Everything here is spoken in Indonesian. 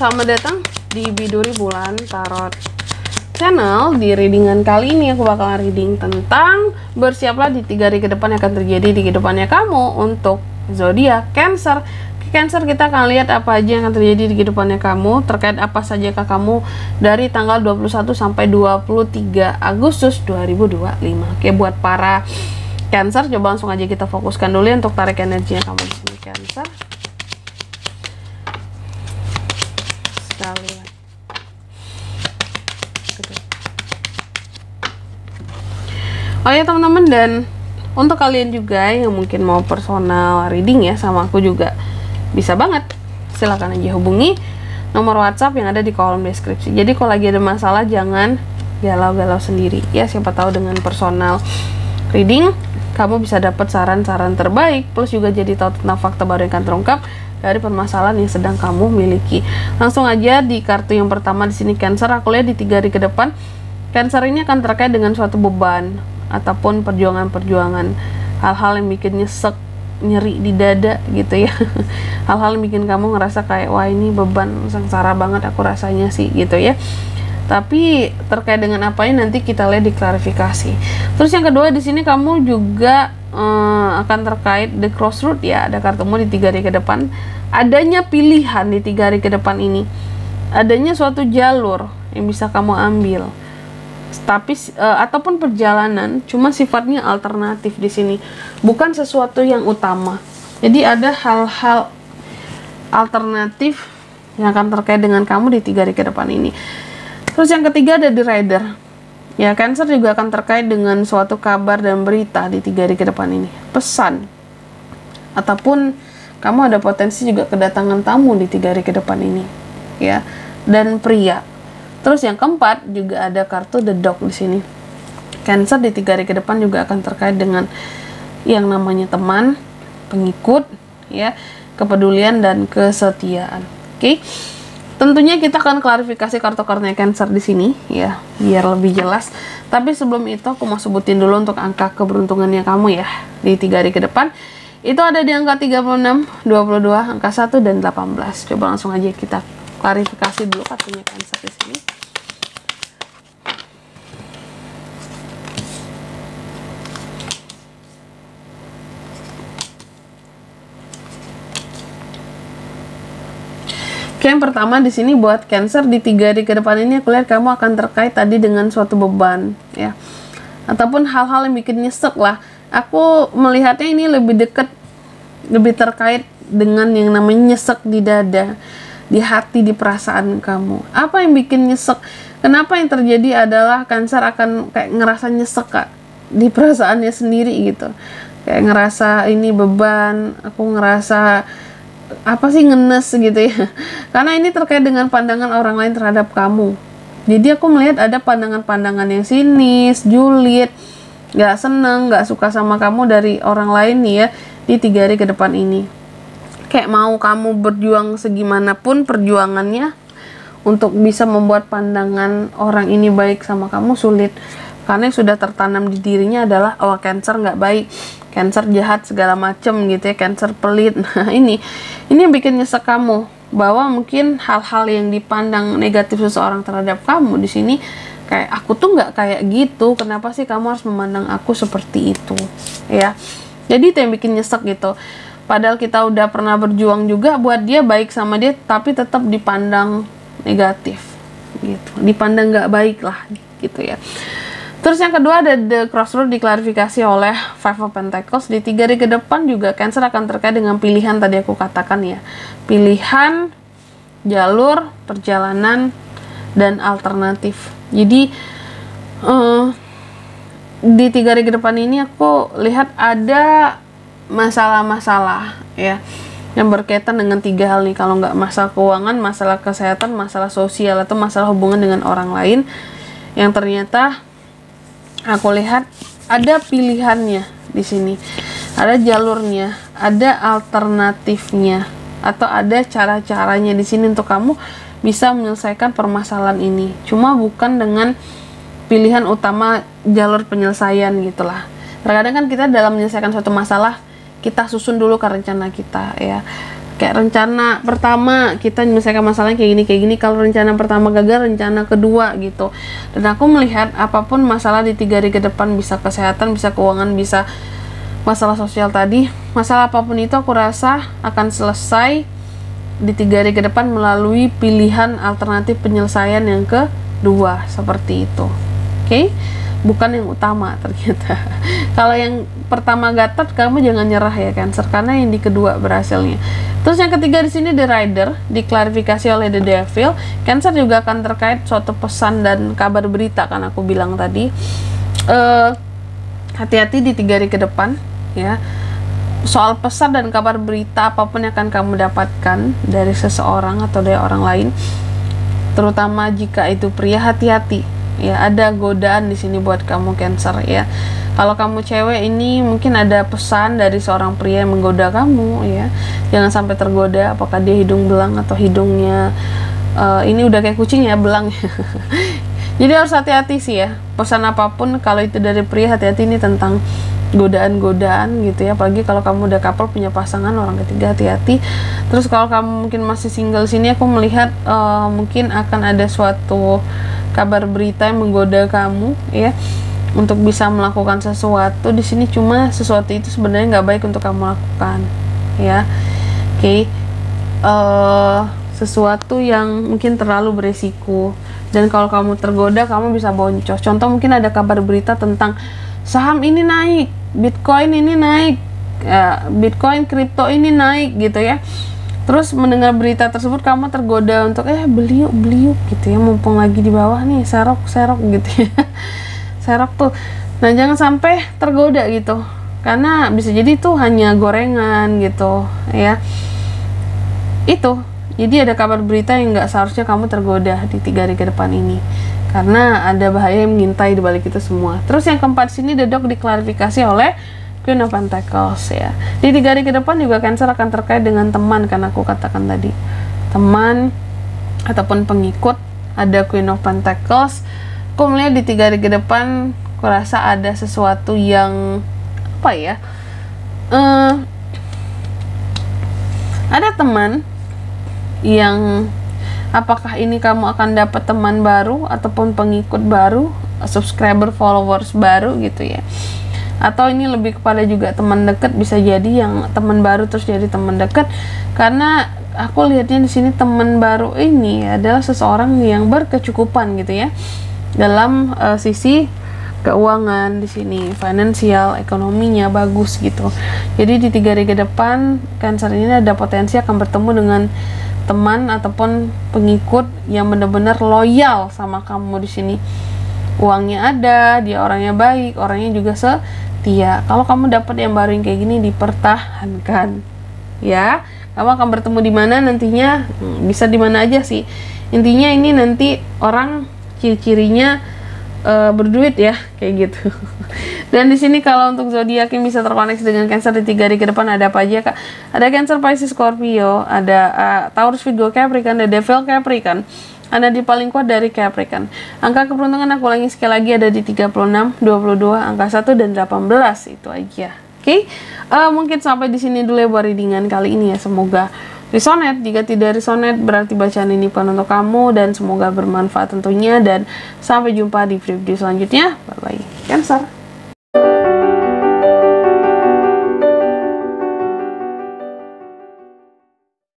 selamat datang di Biduri Bulan Tarot Channel. Di readingan kali ini aku bakal reading tentang bersiaplah di 3 hari ke depan yang akan terjadi di kehidupannya kamu untuk zodiak Cancer. Cancer, kita akan lihat apa aja yang akan terjadi di kehidupannya kamu, terkait apa saja kamu dari tanggal 21 sampai 23 Agustus 2025. Oke, buat para Cancer, coba langsung aja kita fokuskan dulu ya untuk tarik energinya kamu di sini Cancer. Sekalian. Oh ya teman-teman, dan untuk kalian juga yang mungkin mau personal reading ya sama aku juga bisa banget, silahkan aja hubungi nomor WhatsApp yang ada di kolom deskripsi. Jadi kalau lagi ada masalah jangan galau-galau sendiri ya, siapa tahu dengan personal reading kamu bisa dapat saran-saran terbaik, plus juga jadi tahu tentang fakta baru yang akan terungkap dari permasalahan yang sedang kamu miliki. Langsung aja di kartu yang pertama di sini Cancer, aku lihat di 3 hari ke depan Cancer ini akan terkait dengan suatu beban ataupun perjuangan-perjuangan, hal-hal yang bikin nyesek, nyeri di dada gitu ya. Hal-hal yang bikin kamu ngerasa kayak wah ini beban sengsara banget aku rasanya sih gitu ya. Tapi terkait dengan apa ini nanti kita lihat di klarifikasi. Terus yang kedua di sini kamu juga akan terkait the crossroad ya, ada kartumu di 3 hari ke depan, adanya pilihan di 3 hari ke depan ini, adanya suatu jalur yang bisa kamu ambil, tapi ataupun perjalanan cuma sifatnya alternatif di sini, bukan sesuatu yang utama. Jadi ada hal-hal alternatif yang akan terkait dengan kamu di 3 hari ke depan ini. Terus yang ketiga ada the rider ya, Cancer juga akan terkait dengan suatu kabar dan berita di 3 hari ke depan ini, pesan ataupun kamu ada potensi juga kedatangan tamu di 3 hari ke depan ini ya, dan pria. Terus yang keempat juga ada kartu the dog di sini. Cancer di 3 hari ke depan juga akan terkait dengan yang namanya teman, pengikut ya, kepedulian dan kesetiaan. Oke. Tentunya kita akan klarifikasi kartu-kartunya Cancer di sini ya, biar lebih jelas. Tapi sebelum itu aku mau sebutin dulu untuk angka keberuntungannya kamu ya di 3 hari ke depan. Itu ada di angka 36, 22, angka 1 dan 18. Coba langsung aja kita klarifikasi dulu kartunya Cancer di sini. Oke, yang pertama di sini buat Cancer di 3 hari ke depan ini aku lihat kamu akan terkait tadi dengan suatu beban ya, ataupun hal-hal yang bikin nyesek lah. Aku melihatnya ini lebih dekat, lebih terkait dengan yang namanya nyesek di dada, di hati, di perasaan kamu. Apa yang bikin nyesek? Kenapa yang terjadi adalah Cancer akan kayak ngerasa nyesek Kak, di perasaannya sendiri gitu, kayak ngerasa ini beban, aku ngerasa apa sih, ngenes gitu ya. Karena ini terkait dengan pandangan orang lain terhadap kamu. Jadi aku melihat ada pandangan-pandangan yang sinis, julid, gak seneng, gak suka sama kamu dari orang lain nih ya di 3 hari ke depan ini. Kayak mau kamu berjuang segimanapun perjuangannya untuk bisa membuat pandangan orang ini baik sama kamu sulit. Karena yang sudah tertanam di dirinya adalah oh Cancer nggak baik, Cancer jahat segala macem gitu ya, Cancer pelit. Nah ini yang bikin nyesek kamu, bahwa mungkin hal-hal yang dipandang negatif seseorang terhadap kamu di sini kayak aku tuh nggak kayak gitu, kenapa sih kamu harus memandang aku seperti itu ya. Jadi itu yang bikin nyesek gitu, padahal kita udah pernah berjuang juga buat dia, baik sama dia, tapi tetap dipandang negatif gitu, dipandang nggak baik lah gitu ya. Terus yang kedua ada the crossroad diklarifikasi oleh Five of Pentacles. Di 3 hari ke depan juga Cancer akan terkait dengan pilihan, tadi aku katakan ya, pilihan, jalur, perjalanan, dan alternatif. Jadi di 3 hari ke depan ini aku lihat ada masalah-masalah ya yang berkaitan dengan 3 hal nih. Kalau nggak masalah keuangan, masalah kesehatan, masalah sosial, atau masalah hubungan dengan orang lain, yang ternyata aku lihat ada pilihannya di sini, ada jalurnya, ada alternatifnya, atau ada cara-caranya di sini untuk kamu bisa menyelesaikan permasalahan ini. Cuma bukan dengan pilihan utama jalur penyelesaian gitulah. Terkadang kan kita dalam menyelesaikan suatu masalah kita susun dulu ke rencana kita ya. kayak rencana pertama kita menyelesaikan masalahnya kayak gini, kalau rencana pertama gagal, rencana kedua gitu. Dan aku melihat apapun masalah di 3 hari ke depan, bisa kesehatan, bisa keuangan, bisa masalah sosial tadi, masalah apapun itu aku rasa akan selesai di 3 hari ke depan melalui pilihan alternatif penyelesaian yang kedua, seperti itu. Oke? Bukan yang utama ternyata. Kalau yang pertama gatot, kamu jangan nyerah ya Cancer, karena yang di kedua berhasilnya. Terus yang ketiga di sini The Rider, diklarifikasi oleh The Devil. Cancer juga akan terkait suatu pesan dan kabar berita, kan aku bilang tadi. Hati-hati di 3 hari ke depan ya. Soal pesan dan kabar berita apapun yang akan kamu dapatkan dari seseorang atau dari orang lain, terutama jika itu pria, hati-hati ya, ada godaan di sini buat kamu Cancer ya. Kalau kamu cewek, ini mungkin ada pesan dari seorang pria yang menggoda kamu ya. Jangan sampai tergoda, apakah dia hidung belang atau hidungnya ini udah kayak kucing ya, belang. Jadi harus hati-hati sih ya, pesan apapun kalau itu dari pria, hati-hati, ini tentang godaan-godaan gitu ya. Apalagi kalau kamu udah couple, punya pasangan, orang ketiga, hati-hati. Terus kalau kamu mungkin masih single, sini aku melihat mungkin akan ada suatu kabar berita yang menggoda kamu ya untuk bisa melakukan sesuatu di sini. Cuma sesuatu itu sebenarnya nggak baik untuk kamu lakukan ya. Oke. Sesuatu yang mungkin terlalu beresiko, dan kalau kamu tergoda, kamu bisa boncos. Contoh, mungkin ada kabar berita tentang saham ini naik, Bitcoin ini naik, Bitcoin kripto ini naik gitu ya. Terus mendengar berita tersebut, kamu tergoda untuk beli yuk gitu ya, mumpung lagi di bawah nih, serok gitu ya. Serok tuh. Nah, jangan sampai tergoda gitu, karena bisa jadi itu hanya gorengan gitu ya. Itu jadi ada kabar berita yang nggak seharusnya kamu tergoda di 3 hari ke depan ini, karena ada bahaya yang mengintai di balik itu semua. Terus yang keempat sini The Dog diklarifikasi oleh Queen of Pentacles ya. Di 3 hari ke depan juga Cancer akan terkait dengan teman, kan aku katakan tadi, teman ataupun pengikut. Ada Queen of Pentacles. Aku melihat di 3 hari ke depan, aku rasa ada sesuatu yang apa ya, ada teman yang, apakah ini kamu akan dapat teman baru ataupun pengikut baru, subscriber, followers baru gitu ya. Atau ini lebih kepada juga teman dekat, bisa jadi yang teman baru terus jadi teman dekat. Karena aku lihatnya di sini teman baru ini adalah seseorang yang berkecukupan gitu ya, dalam sisi keuangan di sini, finansial, ekonominya bagus gitu. Jadi di 3 hari ke depan Cancer ini ada potensi akan bertemu dengan teman ataupun pengikut yang benar-benar loyal sama kamu di sini. Uangnya ada, dia orangnya baik, orangnya juga setia. Kalau kamu dapat yang baru yang kayak gini, dipertahankan ya. Kamu akan bertemu di mana nantinya, bisa di mana aja sih. Intinya ini nanti orang ciri-cirinya berduit ya, kayak gitu. Dan di sini kalau untuk zodiak yang bisa terkoneksi dengan Cancer di 3 hari ke depan, ada apa aja Kak? Ada Cancer, Pisces, Scorpio, ada Taurus, Virgo, Capricorn, ada Devil, Capricorn. Ada di paling kuat dari Capricorn. Angka keberuntungan aku ulangi sekali lagi, ada di 36, 22, angka 1 dan 18. Itu aja. Oke. Mungkin sampai di sini dulu ya buat readingan kali ini ya. Semoga resonate. Jika tidak resonate, berarti bacaan ini bukan untuk kamu, dan semoga bermanfaat tentunya. Dan sampai jumpa di video selanjutnya. Bye bye Cancer.